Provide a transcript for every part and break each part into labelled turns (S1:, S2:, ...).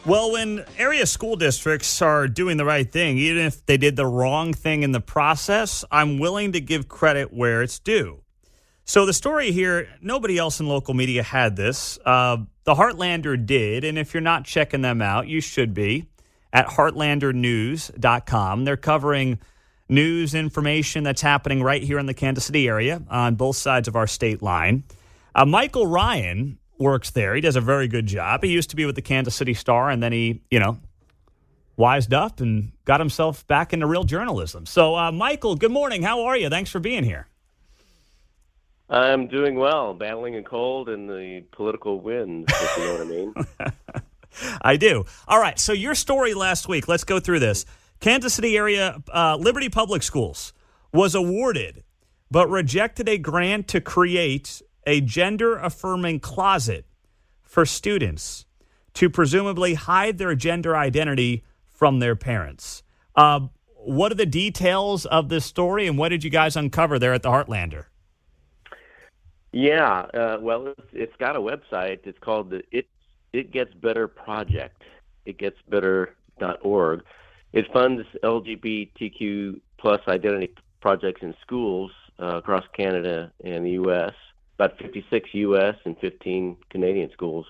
S1: Well, when area school districts are doing the right thing, even if they did the wrong thing in the process, I'm willing to give credit where it's due. So the story here, nobody else in local media had this. The Heartlander did, and if you're not checking them out, you should be at heartlandernews.com. They're covering news information that's happening right here in the Kansas City area on both sides of our state line. Michael Ryan works there. He does a very good job. He used to be with the Kansas City Star, and then he, wised up and got himself back into real journalism. So, Michael, good morning. How are you? Thanks for being here.
S2: I'm doing well, battling a cold and the political winds, if you know what I mean.
S1: I do. All right, so your story last week, let's go through this. Kansas City area Liberty Public Schools was awarded but rejected a grant to create a gender-affirming closet for students to presumably hide their gender identity from their parents. What are the details of this story, and what did you guys uncover there at the Heartlander?
S2: Yeah, well, it's got a website. It's called the It Gets Better Project, itgetsbetter.org. It funds LGBTQ plus identity projects in schools across Canada and the U.S., about 56 U.S. and 15 Canadian schools,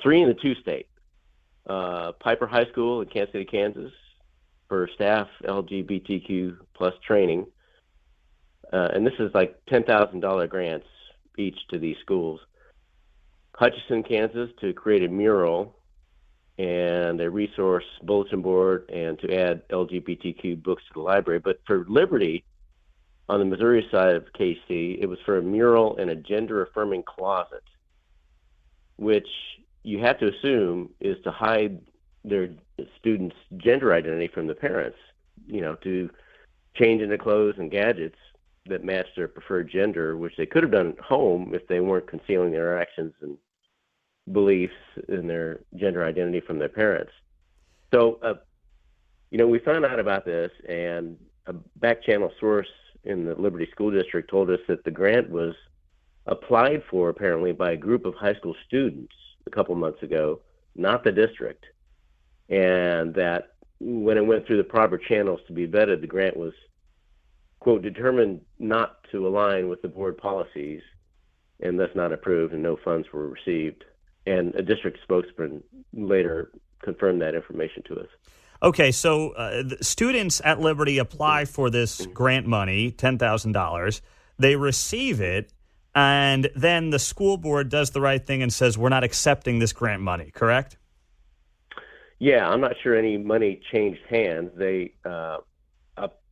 S2: 3 in the 2 state. Piper High School in Kansas City, Kansas, for staff LGBTQ plus training. And this is like $10,000 grants each to these schools. Hutchinson, Kansas, to create a mural and a resource bulletin board and to add LGBTQ books to the library. But for Liberty, on the Missouri side of KC, it was for a mural and a gender-affirming closet, which you have to assume is to hide their students' gender identity from the parents, to change into clothes and gadgets that match their preferred gender, which they could have done at home if they weren't concealing their actions and beliefs in their gender identity from their parents. So, we found out about this, and a back-channel source in the Liberty School District told us that the grant was applied for, apparently, by a group of high school students a couple months ago, not the district, and that when it went through the proper channels to be vetted, the grant was, quote, determined not to align with the board policies and thus not approved, and no funds were received. And a district spokesman later confirmed that information to us.
S1: Okay, so the students at Liberty apply for this grant money, $10,000. They receive it, and then the school board does the right thing and says, we're not accepting this grant money, correct?
S2: Yeah, I'm not sure any money changed hands. They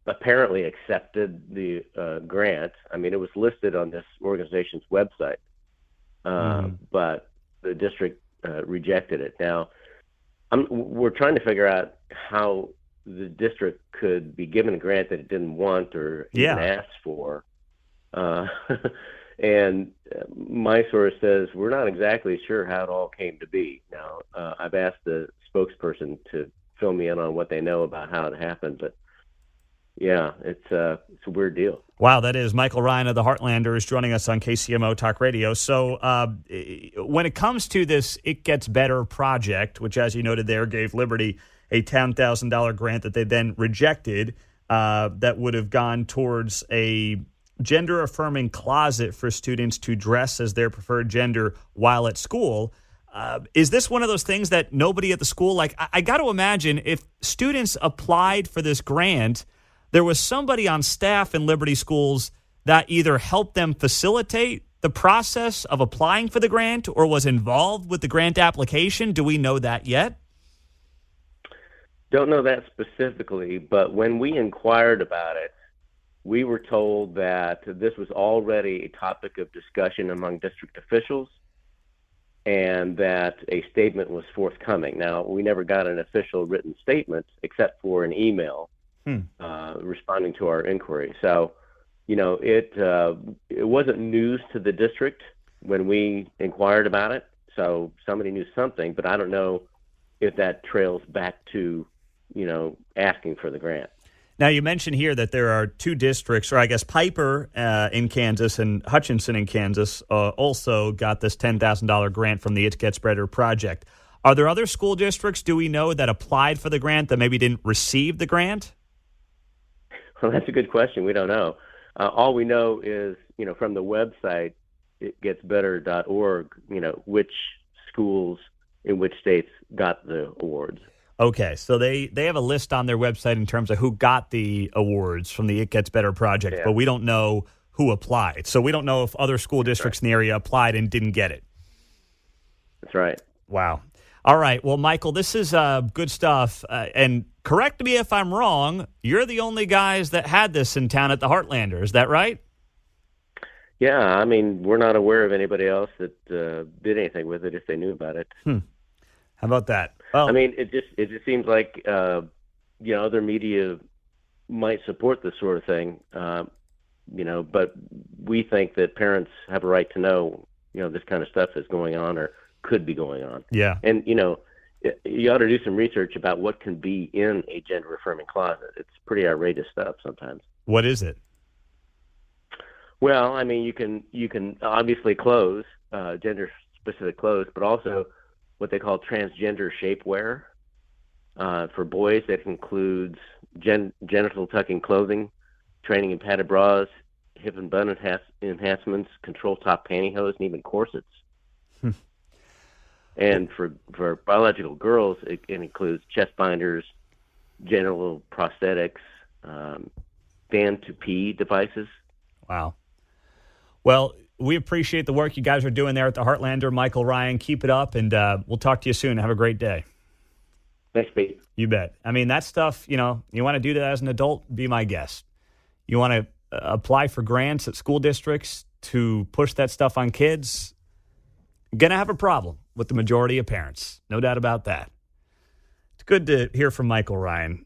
S2: apparently accepted the grant. I mean, it was listed on this organization's website, but the district rejected it. Now, we're trying to figure out how the district could be given a grant that it didn't want or even ask for. And my source says we're not exactly sure how it all came to be. Now, I've asked the spokesperson to fill me in on what they know about how it happened, but yeah, it's a weird deal.
S1: Wow, that is. Michael Ryan of the Heartlander is joining us on KCMO Talk Radio. So when it comes to this It Gets Better project, which, as you noted there, gave Liberty a $10,000 grant that they then rejected, that would have gone towards a gender-affirming closet for students to dress as their preferred gender while at school. Is this one of those things that nobody at the school, I got to imagine if students applied for this grant, there was somebody on staff in Liberty schools that either helped them facilitate the process of applying for the grant or was involved with the grant application. Do we know that yet?
S2: Don't know that specifically, but when we inquired about it, we were told that this was already a topic of discussion among district officials and that a statement was forthcoming. Now, we never got an official written statement except for an email responding to our inquiry. So, it wasn't news to the district when we inquired about it. So somebody knew something, but I don't know if that trails back to, asking for the grant.
S1: Now, you mentioned here that there are 2 districts, or I guess Piper in Kansas and Hutchinson in Kansas also got this $10,000 grant from the It Gets Better project. Are there other school districts, do we know, that applied for the grant that maybe didn't receive the grant?
S2: Well, that's a good question. We don't know. All we know is, from the website, itgetsbetter.org, which schools in which states got the awards.
S1: Okay, so they have a list on their website in terms of who got the awards from the It Gets Better project, but we don't know who applied. So we don't know if other school districts in the area applied and didn't get it.
S2: That's right.
S1: Wow. All right. Well, Michael, this is good stuff. And correct me if I'm wrong, you're the only guys that had this in town at the Heartlander. Is that right?
S2: Yeah. I mean, we're not aware of anybody else that did anything with it if they knew about it.
S1: How about that? Well,
S2: I mean, it just seems like, other media might support this sort of thing, but we think that parents have a right to know, this kind of stuff is going on or could be going on.
S1: Yeah.
S2: And, you ought to do some research about what can be in a gender-affirming closet. It's pretty outrageous stuff sometimes.
S1: What is it?
S2: Well, I mean, you can obviously clothes, gender-specific clothes, but also what they call transgender shapewear. For boys, that includes genital tucking clothing, training in padded bras, hip and bun enhancements, control top pantyhose, and even corsets. And for biological girls, it includes chest binders, genital prosthetics, fan-to-pee devices.
S1: Wow. Well, we appreciate the work you guys are doing there at the Heartlander. Michael, Ryan, keep it up, and we'll talk to you soon. Have a great day.
S2: Thanks, Pete.
S1: You bet. I mean, that stuff, you want to do that as an adult, be my guest. You want to apply for grants at school districts to push that stuff on kids, going to have a problem with the majority of parents. No doubt about that. It's good to hear from Michael, Ryan.